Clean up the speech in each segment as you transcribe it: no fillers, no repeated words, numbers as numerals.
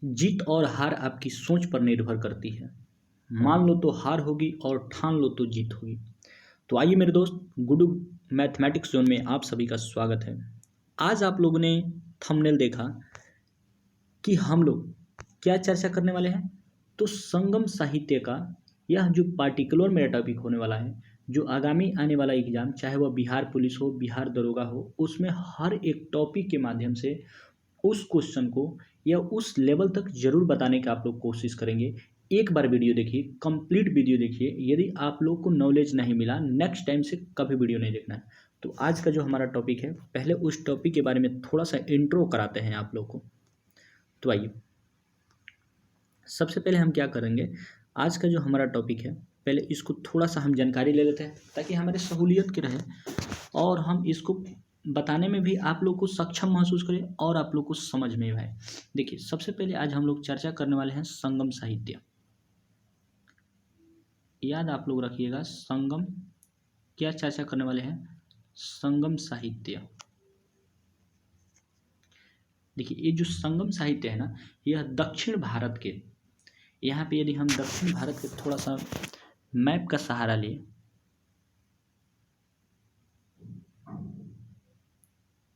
जीत और हार आपकी सोच पर निर्भर करती है। मान लो तो हार होगी और ठान लो तो जीत होगी। तो आइए मेरे दोस्त, गुडू मैथमेटिक्स जोन में आप सभी का स्वागत है। आज आप लोगों ने थंबनेल देखा कि हम लोग क्या चर्चा करने वाले हैं। तो संगम साहित्य का यह जो पार्टिकुलर मेरा टॉपिक होने वाला है, जो आगामी आने वाला एग्जाम, चाहे वह बिहार पुलिस हो, बिहार दरोगा हो, उसमें हर एक टॉपिक के माध्यम से उस क्वेश्चन को या उस लेवल तक जरूर बताने का आप लोग कोशिश करेंगे। एक बार वीडियो देखिए, कंप्लीट वीडियो देखिए। यदि आप लोग को नॉलेज नहीं मिला, नेक्स्ट टाइम से कभी वीडियो नहीं देखना है। तो आज का जो हमारा टॉपिक है, पहले उस टॉपिक के बारे में थोड़ा सा इंट्रो कराते हैं आप लोग को। तो आइए, सबसे पहले हम क्या करेंगे, आज का जो हमारा टॉपिक है, पहले इसको थोड़ा सा हम जानकारी ले लेते हैं ताकि हमारे सहूलियत के रहे और हम इसको बताने में भी आप लोग को सक्षम महसूस करें और आप लोग को समझ में आए। देखिए, सबसे पहले आज हम लोग चर्चा करने वाले हैं संगम साहित्य। याद आप लोग रखिएगा, संगम क्या चर्चा करने वाले हैं, संगम साहित्य। देखिए, ये जो संगम साहित्य है ना, यह दक्षिण भारत के, यहाँ पे यदि हम दक्षिण भारत के थोड़ा सा मैप का सहारा लें,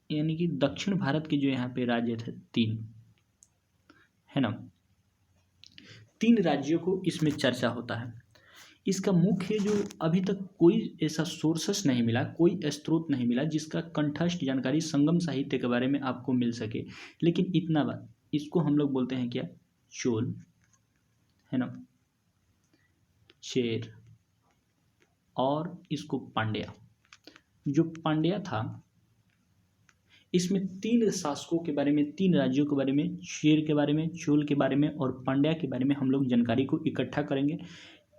यानी कि दक्षिण भारत के जो यहाँ पे राज्य थे तीन, है ना, तीन राज्यों को इसमें चर्चा होता है। इसका मुख्य जो अभी तक कोई ऐसा सोर्सेस नहीं मिला, कोई स्रोत नहीं मिला जिसका कंठस्थ जानकारी संगम साहित्य के बारे में आपको मिल सके। लेकिन इतना बात, इसको हम लोग बोलते हैं क्या, चोल, है ना, चेर, और इसको पांड्या। जो पांड्या था, इसमें तीन शासकों के बारे में, तीन राज्यों के बारे में, चेर के बारे में, चोल के बारे में और पांड्या के बारे में हम लोग जानकारी को इकट्ठा करेंगे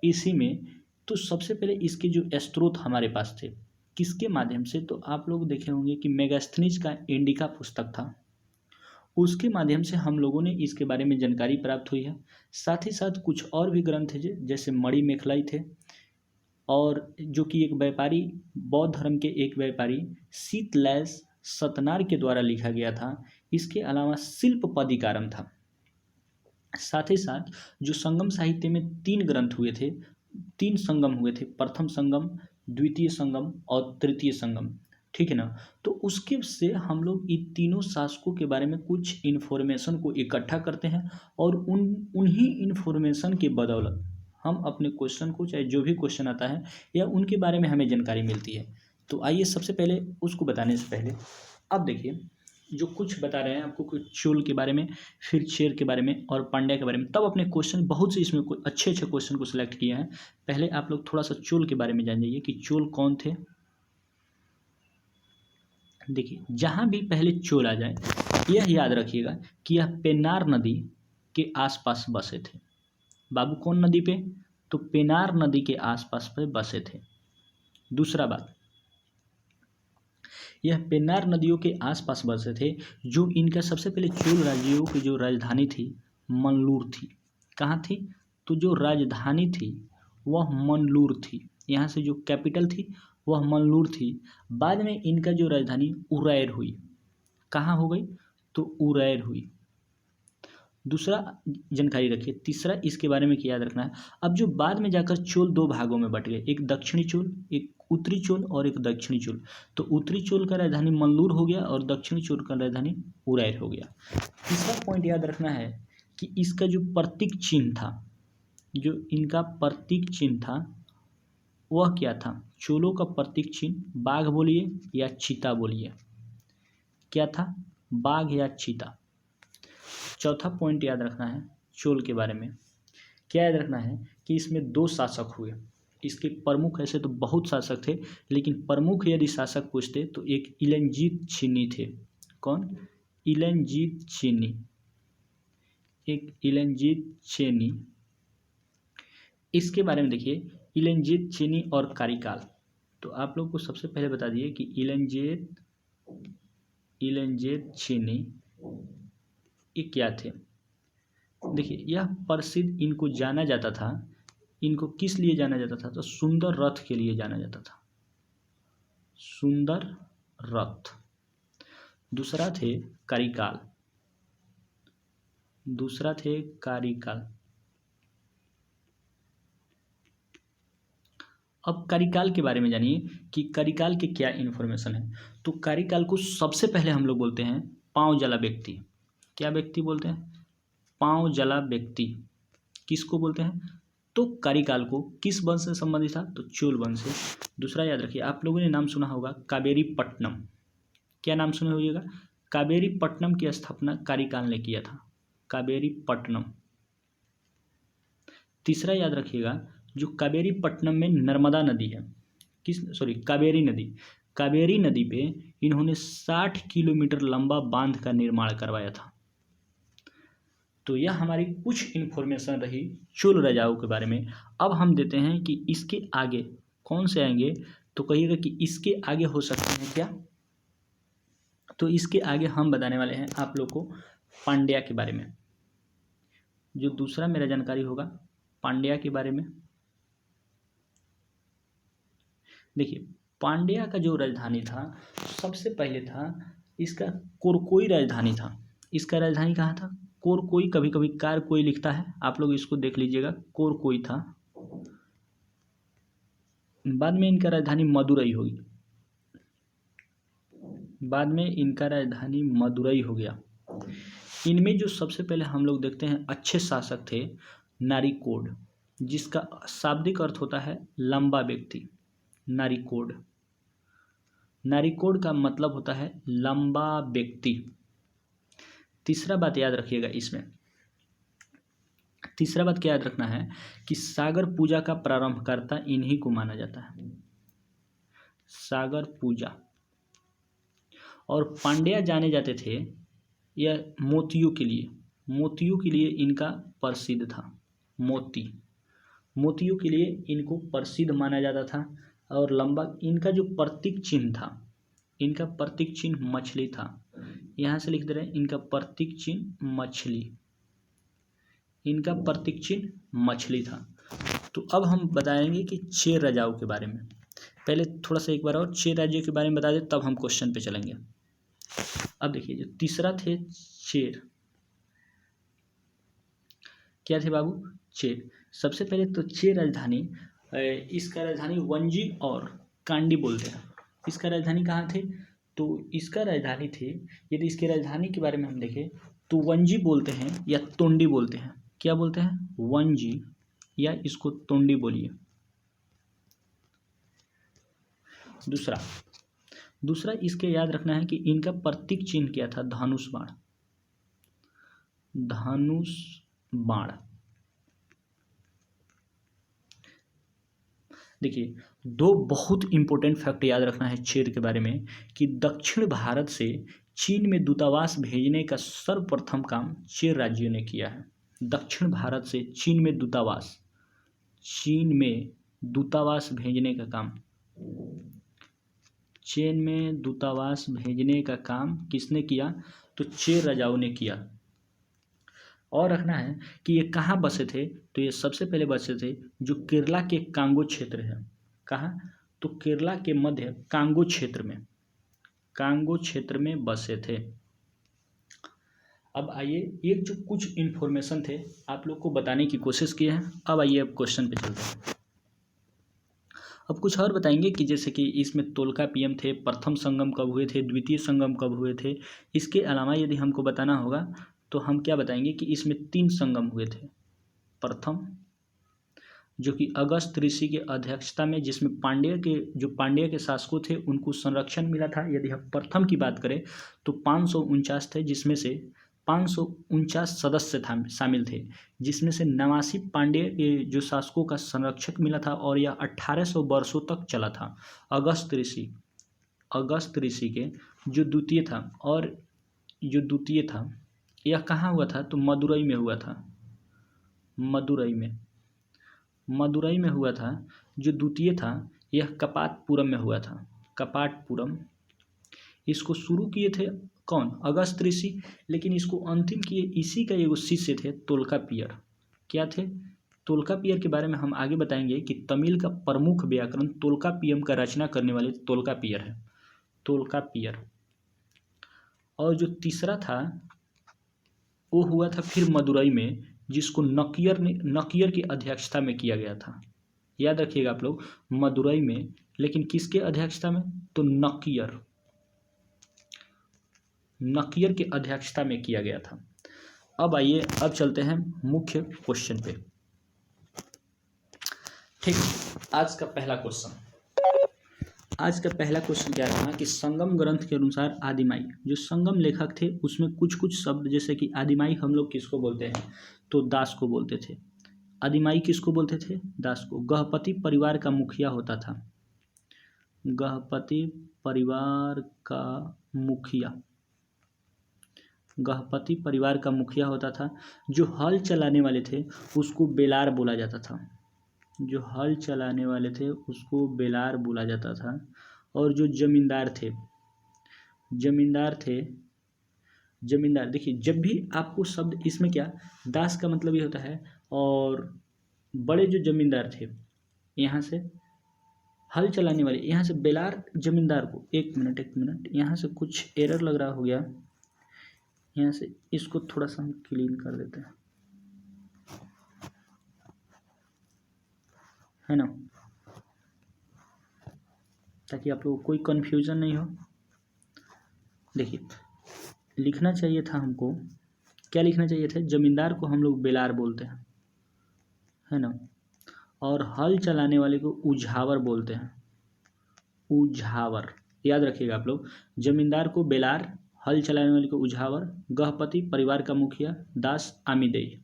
इसी में। तो सबसे पहले इसके जो स्रोत हमारे पास थे, किसके माध्यम से, तो आप लोग देखे होंगे कि मेगास्थनीज का इंडिका पुस्तक था, उसके माध्यम से हम लोगों ने इसके बारे में जानकारी प्राप्त हुई है। साथ ही साथ कुछ और भी ग्रंथ है जैसे मणिमेखलाई थे, और जो कि एक व्यापारी, बौद्ध धर्म के एक व्यापारी शीतलैस सतनार के द्वारा लिखा गया था। इसके अलावा शिल्प पदिकारम था। साथ ही साथ जो संगम साहित्य में तीन ग्रंथ हुए थे, तीन संगम हुए थे, प्रथम संगम, द्वितीय संगम और तृतीय संगम, ठीक है ना। तो उसके से हम लोग इन तीनों शासकों के बारे में कुछ इन्फॉर्मेशन को इकट्ठा करते हैं और उन्हीं इन्फॉर्मेशन के बदौलत हम अपने क्वेश्चन को, चाहे जो भी क्वेश्चन आता है या उनके बारे में हमें जानकारी मिलती है। तो आइए, सबसे पहले उसको बताने से पहले अब देखिए, जो कुछ बता रहे हैं आपको, कुछ चोल के बारे में, फिर चेर के बारे में और पांड्या के बारे में, तब अपने क्वेश्चन, बहुत से इसमें अच्छे अच्छे क्वेश्चन को सिलेक्ट किए हैं। पहले आप लोग थोड़ा सा चोल के बारे में जान जाइए कि चोल कौन थे। देखिए, जहाँ भी पहले चोल आ जाए, यह याद रखिएगा कि यह पेन्नार नदी के आसपास बसे थे। बाबू, कौन नदी पे, तो पेन्नार नदी के आसपास पे बसे थे। दूसरा बात, यह पेन्नार नदियों के आसपास बसे थे। जो इनका सबसे पहले चोल राज्यों की जो राजधानी थी, मनलूर थी। कहाँ थी, तो जो राजधानी थी वह मनलूर थी। यहाँ से जो कैपिटल थी वह मनलूर थी। बाद में इनका जो राजधानी उरैर हुई। कहाँ हो गई, तो उरैर हुई। दूसरा जानकारी रखिए। तीसरा इसके बारे में क्या याद रखना है, अब जो बाद में जाकर चोल दो भागों में बट गए, एक दक्षिणी चोल, एक उत्तरी चोल और एक दक्षिणी चोल। तो उत्तरी चोल का राजधानी मल्लूर हो गया और दक्षिणी चोल का राजधानी उरैर हो गया। तीसरा पॉइंट याद रखना है कि इसका जो प्रतीक चिन्ह था, जो इनका प्रतीक चिन्ह था वह क्या था, चोलों का प्रतीक चिन्ह बाघ बोलिए या चीता बोलिए, क्या था, बाघ या चीता। चौथा पॉइंट याद रखना है चोल के बारे में, क्या याद रखना है कि इसमें दो शासक हुए। इसके प्रमुख ऐसे तो बहुत शासक थे, लेकिन प्रमुख यदि शासक पूछते तो एक इलनजीत चीनी थे। कौन, इलनजीत चीनी, एक इलनजीत चीनी। इसके बारे में देखिए, इलनजीत चीनी और कारिकाल। तो आप लोग को सबसे पहले बता दिए कि इलनजीत चीनी ये क्या थे। देखिए, यह प्रसिद्ध, इनको जाना जाता था, इनको किस लिए जाना जाता था, तो सुंदर रथ के लिए जाना जाता था, सुंदर रथ। दूसरा थे करिकाल, दूसरा थे कारिकाल। अब कारिकाल के बारे में जानिए कि कारिकाल के क्या इन्फॉर्मेशन है। तो कारिकाल को सबसे पहले हम लोग बोलते हैं पाँव जला व्यक्ति। क्या व्यक्ति बोलते हैं? पाँव जला व्यक्ति। किसको बोलते हैं? तो कारिकाल को किस वंश से संबंधित था? तो चोल वंश से। दूसरा याद रखिए, आप लोगों ने नाम सुना होगा कावेरी पट्टनम। क्या नाम सुने होइएगा? कावेरी पट्टनम की स्थापना कारिकाल ने किया था, कावेरी पट्टनम। तीसरा याद रखिएगा, जो कावेरी पट्टनम में नर्मदा नदी है, कावेरी नदी, कावेरी नदी पे इन्होंने 60 किलोमीटर लंबा बांध का निर्माण करवाया था। तो यह हमारी कुछ इन्फॉर्मेशन रही चोल राजाओं के बारे में। अब हम देते हैं कि इसके आगे कौन से आएंगे, तो कहिएगा कि इसके आगे हो सकते हैं क्या? तो इसके आगे हम बताने वाले हैं आप लोग को पांड्या के बारे में। जो दूसरा मेरा जानकारी होगा पांड्या के बारे में। देखिए, पांड्या का जो राजधानी था, सबसे पहले था इसका कोरकोई राजधानी था। इसका राजधानी कहाँ था? कोरकोई। कभी कभी कार कोई लिखता है, आप लोग इसको देख लीजिएगा, कोरकोई था। बाद में इनका राजधानी मदुरई होगी, बाद में इनका राजधानी मदुरई हो गया। इनमें जो सबसे पहले हम लोग देखते हैं अच्छे शासक थे नारीकोड, जिसका शाब्दिक अर्थ होता है लंबा व्यक्ति। नारीकोड, नारीकोड का मतलब होता है लंबा व्यक्ति। तीसरा बात याद रखिएगा, इसमें तीसरा बात क्या याद रखना है कि सागर पूजा का प्रारंभकर्ता इन्हीं को माना जाता है, सागर पूजा। और पांड्या जाने जाते थे यह मोतियों के लिए, मोतियों के लिए इनका प्रसिद्ध था। मोतियों के लिए इनको प्रसिद्ध माना जाता था। और लंबा इनका जो प्रतीक चिन्ह था, इनका प्रतीक चिन्ह मछली था। यहाँ से लिख दे रहे हैं इनका प्रतीक चिन्ह मछली, इनका प्रतीक चिन्ह मछली था। तो अब हम बताएंगे कि चेर राजाओं के बारे में। पहले थोड़ा सा एक बार और चेर राज्यों के बारे में बता दें, तब हम क्वेश्चन पे चलेंगे। अब देखिए, जो तीसरा थे चेर, क्या थे बाबू? चेर। सबसे पहले तो चेर राजधानी, इसका राजधानी वंजी और कांडी बोलते हैं। इसका राजधानी कहाँ थे? तो इसका राजधानी थे, यदि इसकी राजधानी के बारे में हम देखें तो वंजी बोलते हैं या तोंडी बोलते हैं। क्या बोलते हैं? वंजी, या इसको तोंडी बोलिए। दूसरा इसके याद रखना है कि इनका प्रतीक चिन्ह क्या था? धनुष बाण, धनुष बाण। देखिए, दो बहुत इंपॉर्टेंट फैक्ट याद रखना है चेर के बारे में कि दक्षिण भारत से चीन में दूतावास भेजने का सर्वप्रथम काम चेर राज्यों ने किया है। दक्षिण भारत से चीन में दूतावास, चीन में दूतावास भेजने का काम, चीन में दूतावास भेजने का काम किसने किया? तो चेर राजाओं ने किया। और रखना है कि ये कहाँ बसे थे? तो ये सबसे पहले बसे थे जो केरला के कांगो क्षेत्र है। कहाँ? तो केरला के मध्य कांगो क्षेत्र में, कांगो क्षेत्र में बसे थे। अब आइए, एक जो कुछ इन्फॉर्मेशन थे आप लोग को बताने की कोशिश की है। अब आइए, अब क्वेश्चन पे चलते हैं। अब कुछ और बताएंगे कि जैसे कि इसमें तोल्कापियम थे, प्रथम संगम कब हुए थे, द्वितीय संगम कब हुए थे। इसके अलावा यदि हमको बताना होगा तो हम क्या बताएंगे कि इसमें 3 संगम हुए थे। प्रथम, जो कि अगस्त ऋषि के अध्यक्षता में, जिसमें पांड्या के शासकों थे उनको संरक्षण मिला था। यदि हम प्रथम की बात करें तो 549 थे, जिसमें से 549 सदस्य शामिल थे, जिसमें से 89 पांड्य के जो शासकों का संरक्षक मिला था और यह 1800 वर्षों तक चला था। अगस्त ऋषि के जो द्वितीय था, और जो द्वितीय था यह कहाँ हुआ था? तो मदुरई में हुआ था, मदुरई में हुआ था। जो द्वितीय था यह कपाटपुरम में हुआ था, कपाटपुरम। इसको शुरू किए थे कौन? अगस्त ऋषि, लेकिन इसको अंतिम किए इसी का एगो शिष्य थे तोल्कापियर। क्या थे? तोल्कापियर के बारे में हम आगे बताएंगे कि तमिल का प्रमुख व्याकरण तोल्कापियम का रचना करने वाले तोल्कापियर है, तोल्कापियर। और जो तीसरा था वो हुआ था फिर मदुरई में, जिसको नकियर की अध्यक्षता में किया गया था। याद रखिएगा आप लोग, मदुरई में, लेकिन किसके अध्यक्षता में? तो नकियर की अध्यक्षता में किया गया था। अब आइए, अब चलते हैं मुख्य क्वेश्चन पे। ठीक, आज का पहला क्वेश्चन क्या था कि संगम ग्रंथ के अनुसार आदिमाई, जो संगम लेखक थे उसमें कुछ कुछ शब्द, जैसे कि आदिमाई हम लोग किसको बोलते हैं? तो दास को बोलते थे। आदिमाई किसको बोलते थे? दास को। गहपति परिवार का मुखिया होता था। गहपति परिवार का मुखिया होता था। जो हल चलाने वाले थे उसको बेलार बोला जाता था। और जो जमींदार देखिए, जब भी आपको शब्द इसमें क्या, दास का मतलब ये होता है, और बड़े जो जमींदार थे, यहाँ से हल चलाने वाले, यहाँ से बेलार जमींदार को, एक मिनट, यहाँ से कुछ एरर लग रहा हो गया, यहाँ से इसको थोड़ा सा हम क्लीन कर देते हैं, है ना, ताकि आप लोगों को कोई कन्फ्यूजन नहीं हो। देखिए, लिखना चाहिए था हमको, क्या लिखना चाहिए था? जमींदार को हम लोग बेलार बोलते हैं, है ना, और हल चलाने वाले को उझावर बोलते हैं। उझावर, याद रखिएगा आप लोग, जमींदार को बेलार, हल चलाने वाले को उझावर, गहपति परिवार का मुखिया, दास आमीदेय।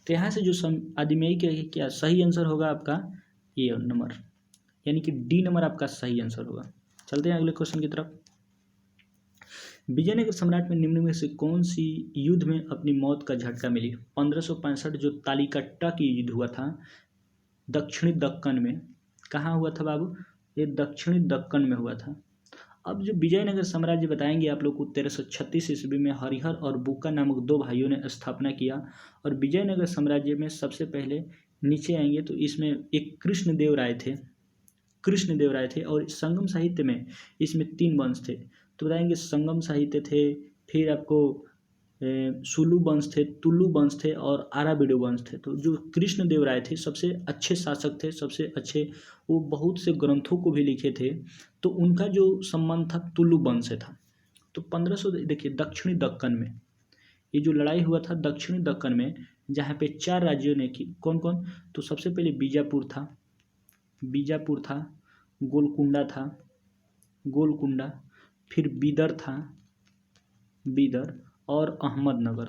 तो यहाँ से जो आदिमेय के क्या सही आंसर होगा आपका? ए नंबर, यानी कि डी नंबर आपका सही आंसर होगा। चलते हैं अगले क्वेश्चन की तरफ। विजयनगर सम्राट में निम्न में से कौन सी युद्ध में अपनी मौत का झटका मिली? 1565 जो तालिकट्टा की युद्ध हुआ था दक्षिणी दक्कन में। कहाँ हुआ था बाबू? ये दक्षिणी दक्कन में हुआ था। अब जो विजयनगर साम्राज्य बताएंगे आप लोग को, 1336 ईस्वी में हरिहर और बुक्का नामक दो भाइयों ने स्थापना किया। और विजयनगर साम्राज्य में सबसे पहले नीचे आएंगे तो इसमें एक कृष्णदेव राय थे। और संगम साहित्य में इसमें 3 वंश थे। तो बताएंगे संगम साहित्य थे, फिर आपको सुलू वंश थे, तुलु वंश थे और आराबिडो वंश थे। तो जो कृष्णदेव राय थे सबसे अच्छे शासक थे, सबसे अच्छे, वो बहुत से ग्रंथों को भी लिखे थे। तो उनका जो संबंध था तुलु वंश से था। तो 1500, देखिए दक्षिणी दक्कन में ये जो लड़ाई हुआ था दक्षिणी दक्कन में, जहाँ पे 4 राज्यों ने की, कौन कौन? तो सबसे पहले बीजापुर था, गोलकुंडा, फिर बीदर और अहमदनगर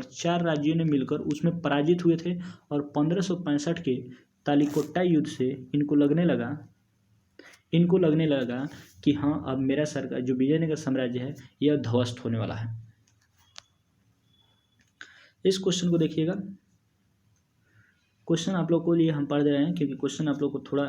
4 राज्यों ने मिलकर उसमें पराजित हुए थे। और 1565 के तालिकोट्टा युद्ध से इनको लगने लगा कि हाँ, अब मेरा सरकार जो विजयनगर साम्राज्य है यह ध्वस्त होने वाला है। इस क्वेश्चन को देखिएगा, क्वेश्चन आप लोग को लिए हम पढ़ दे रहे हैं क्योंकि क्वेश्चन आप लोग को थोड़ा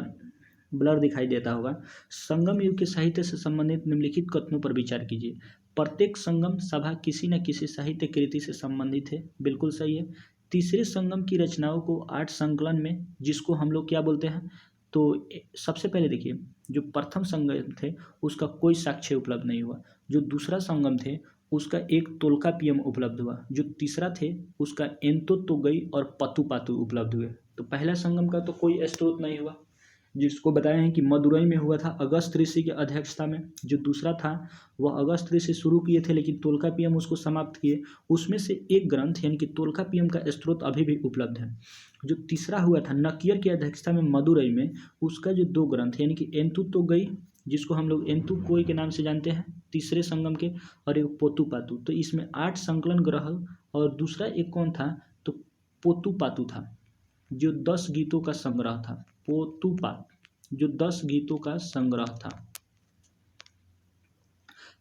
ब्लर दिखाई देता होगा। संगम युग के साहित्य से संबंधित निम्नलिखित कथनों पर विचार कीजिए। प्रत्येक संगम सभा किसी न किसी साहित्य कृति से संबंधित है, बिल्कुल सही है। तीसरे संगम की रचनाओं को 8 संकलन में, जिसको हम लोग क्या बोलते हैं? तो सबसे पहले देखिए, जो प्रथम संगम थे उसका कोई साक्ष्य उपलब्ध नहीं हुआ। जो दूसरा संगम थे उसका एक तोल्कापियम उपलब्ध हुआ। जो तीसरा थे उसका एंतोतोगई और पतुपातु उपलब्ध हुए। तो पहला संगम का तो कोई स्रोत नहीं हुआ, जिसको बताए हैं कि मदुरई में हुआ था अगस्त ऋषि की अध्यक्षता में। जो दूसरा था वह अगस्त ऋषि शुरू किए थे, लेकिन तोल्कापियम उसको समाप्त किए। उसमें से एक ग्रंथ यानी कि तोल्कापियम का स्रोत अभी भी उपलब्ध है। जो तीसरा हुआ था नकियर की अध्यक्षता में मदुरई में, उसका जो 2 ग्रंथ यानी कि एंतुतोगई, जिसको हम लोग एंतुकोई के नाम से जानते हैं तीसरे संगम के, और एक पोतुपातु। तो इसमें 8 संकलन ग्रह, और दूसरा एक कौन था? तो पोतुपातु था, जो 10 गीतों का संग्रह था। जो 10 गीतों का संग्रह था।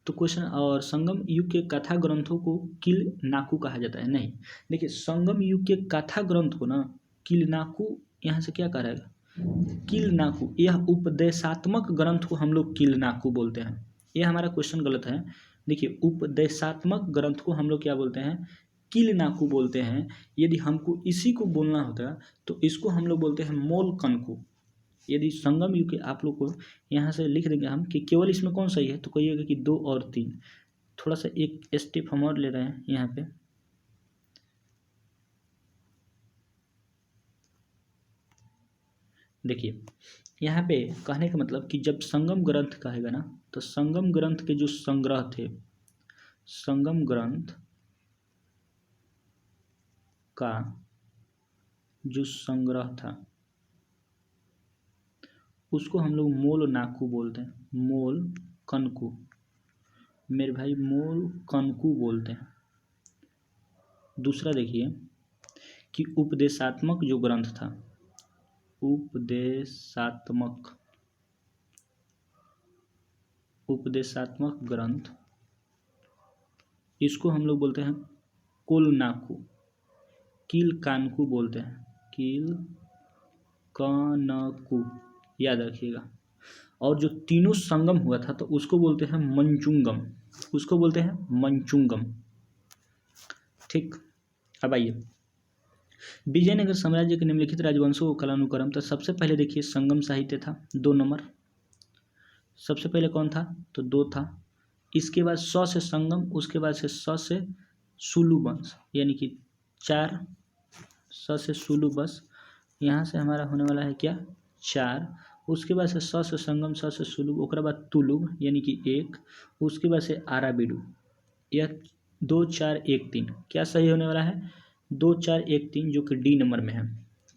तो क्वेश्चन, और संगम युग के कथा ग्रंथों को किलनाकू कहा जाता है? नहीं, देखिए संगम युग के कथा ग्रंथ को ना किलनाकू, यहाँ से क्या कह रहा है? किलनाकू, यह उपदेशात्मक ग्रंथ को हम लोग किलनाकू बोलते हैं। यह हमारा क्वेश्चन गलत है। देखिए, उपदेशात्मक ग्रंथ को हम लोग क्या बोलते हैं? किलनाकू बोलते हैं। यदि हमको इसी को बोलना होता तो इसको हम लोग बोलते हैं मोलकनकू। यदि संगम युग के, आप लोग को यहाँ से लिख देंगे हम कि केवल इसमें कौन सही है, तो कहिएगा कि 2 और 3। थोड़ा सा एक स्टेप हम और ले रहे हैं यहाँ पे। देखिए यहाँ पे कहने का मतलब कि जब संगम ग्रंथ कहेगा ना, तो संगम ग्रंथ के जो संग्रह थे, संगम ग्रंथ का जो संग्रह था उसको हम लोग मोल नाकू बोलते हैं, मोल कनकू, मेरे भाई मोल कनकू बोलते हैं। दूसरा देखिए कि उपदेशात्मक जो ग्रंथ था, उपदेशात्मक ग्रंथ, इसको हम लोग बोलते हैं कोलनाकू, कील कानकू बोलते हैं, कील कानकू, याद रखिएगा। और जो तीनों संगम हुआ था तो उसको बोलते हैं मंचुंगम, उसको बोलते हैं मंचुंगम। ठीक, अब आइए विजयनगर साम्राज्य के निम्नलिखित राजवंशों को कालानुक्रम, तो सबसे पहले देखिए संगम साहित्य था 2 नंबर, सबसे पहले कौन था तो 2 था। इसके बाद स से संगम, उसके बाद से स से सुलु वंश, यानी कि 4, स से सुलु वंश, यहाँ से हमारा होने वाला है क्या 4। उसके बाद से स से संगम, स से सुलु, ओकरा बाद तुलुब यानी कि 1, उसके बाद से आराबीडू, यह 2 4 1 3 क्या सही होने वाला है 2 4 1 3, जो कि डी नंबर में है।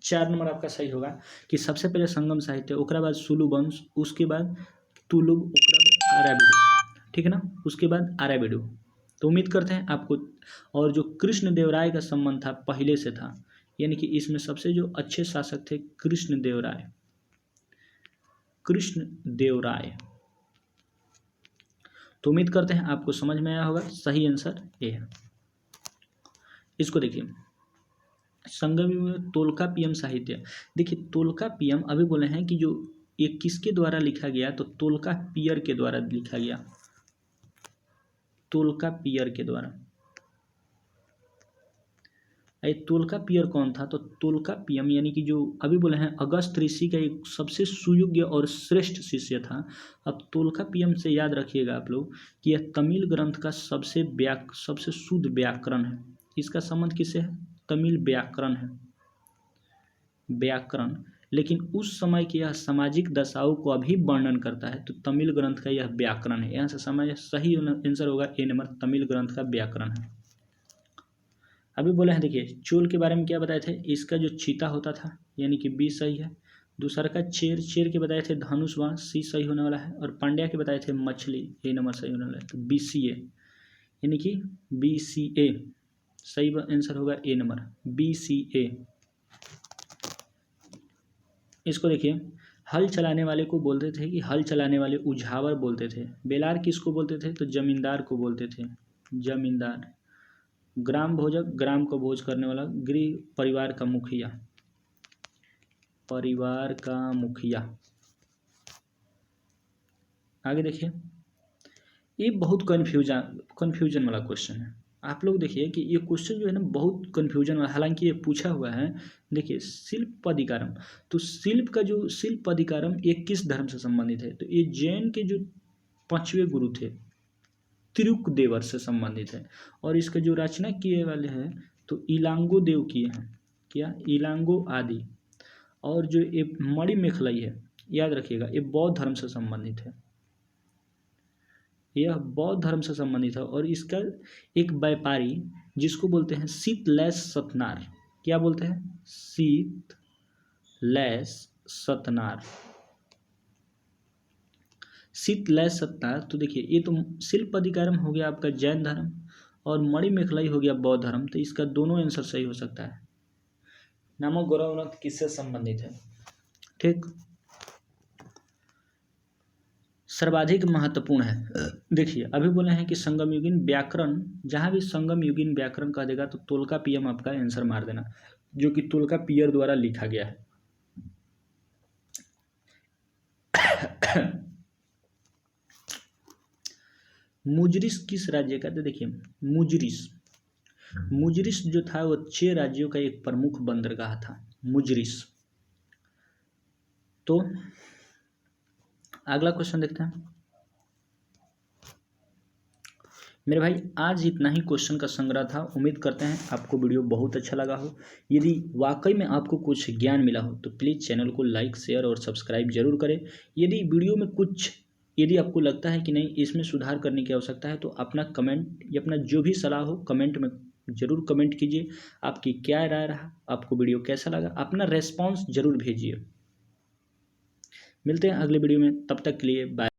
4 नंबर आपका सही होगा कि सबसे पहले संगम साहित्य, ओकरा बाद सुलु वंश, उसके बाद तुलुब, ओकरा बाद आराबीडू, ठीक है ना, उसके बाद आराबीडू। तो उम्मीद करते हैं आपको, और जो कृष्णदेवराय का संबंध था पहले से था, यानी कि इसमें सबसे जो अच्छे शासक थे कृष्णदेवराय, कृष्णदेवराय। तो उम्मीद करते हैं आपको समझ में आया होगा, सही आंसर ये है। इसको देखिए संगम में तोल्कापियम साहित्य, देखिए तोल्कापियम अभी बोले हैं कि जो ये किसके द्वारा लिखा गया, तो तोल्कापियर के द्वारा लिखा गया, तोल्कापियर के द्वारा। ये तोल्कापियर कौन था, तो तोल्कापियम यानी कि जो अभी बोले हैं अगस्त ऋषि का एक सबसे सुयोग्य और श्रेष्ठ शिष्य था। अब तोल्कापियम से याद रखिएगा आप लोग कि यह तमिल ग्रंथ का सबसे शुद्ध व्याकरण है। इसका संबंध किससे है, तमिल व्याकरण है, व्याकरण। लेकिन उस समय की यह सामाजिक दशाओं को अभी वर्णन करता है, तो तमिल ग्रंथ का यह व्याकरण है। यहाँ से समझ सही आंसर होगा ए नंबर, तमिल ग्रंथ का व्याकरण है। अभी बोले हैं देखिए चोल के बारे में क्या बताए थे, इसका जो चीता होता था यानी कि बी सही है। दूसरा का चेर के बताए थे धनुष बाण, सी सही होने वाला है। और पांड्या के बताए थे मछली, ए नंबर सही होने वाला है। तो BCA यानी कि BCA सही आंसर होगा ए नंबर BCA। इसको देखिए हल चलाने वाले को बोलते थे कि हल चलाने वाले उझावर बोलते थे। बेलार किसको बोलते थे, तो जमींदार को बोलते थे, जमींदार। ग्राम भोजक, ग्राम को भोज करने वाला। गृह, परिवार का मुखिया, परिवार का मुखिया। आगे देखिए ये बहुत कन्फ्यूजन वाला क्वेश्चन है। आप लोग देखिए कि ये क्वेश्चन जो है ना बहुत कन्फ्यूजन वाला, हालांकि ये पूछा हुआ है। देखिए शिल्प अधिकारम, तो शिल्प का जो शिल्प अधिकारम ये किस धर्म से संबंधित है, तो ये जैन के जो 5वें गुरु थे त्रियुक देवर से संबंधित है। और इसका जो रचना किए वाले हैं तो इलांगो देव किए हैं, क्या इलांगो आदि। और जो ये मणि मेखलाई है याद रखिएगा ये बौद्ध धर्म से संबंधित है, यह बौद्ध धर्म से संबंधित है। और इसका एक व्यापारी जिसको बोलते हैं शीतलैस सतनार, क्या बोलते हैं शीतलैस सतनार, शीतलैस सतनार। तो देखिए ये तो शिल्प अधिकारम हो गया आपका जैन धर्म और मणि मेखलाई हो गया बौद्ध धर्म, तो इसका दोनों आंसर सही हो सकता है। नामक गौरवनाथ किससे संबंधित है, ठीक, सर्वाधिक महत्वपूर्ण है। देखिए अभी बोले हैं कि संगम युगीन व्याकरण, जहाँ भी संगम युगीन व्याकरण कह देगा तो तोल्कापियम आपका आंसर मार देना, जो कि तोल्कापियर द्वारा लिखा गया है। मुजरिस किस राज्य का, तो देखिए मुजरिस जो था वो 6 राज्यों का एक प्रमुख बंदरगाह था मुजरिस। तो अगला क्वेश्चन देखते हैं। मेरे भाई आज इतना ही क्वेश्चन का संग्रह था। उम्मीद करते हैं आपको वीडियो बहुत अच्छा लगा हो। यदि वाकई में आपको कुछ ज्ञान मिला हो तो प्लीज़ चैनल को लाइक शेयर और सब्सक्राइब जरूर करें। यदि आपको लगता है कि नहीं इसमें सुधार करने की आवश्यकता है तो अपना कमेंट या अपना जो भी सलाह हो कमेंट में ज़रूर कमेंट कीजिए। आपकी क्या राय रहा, आपको वीडियो कैसा लगा, अपना रेस्पॉन्स ज़रूर भेजिए। मिलते हैं अगले वीडियो में, तब तक के लिए बाय।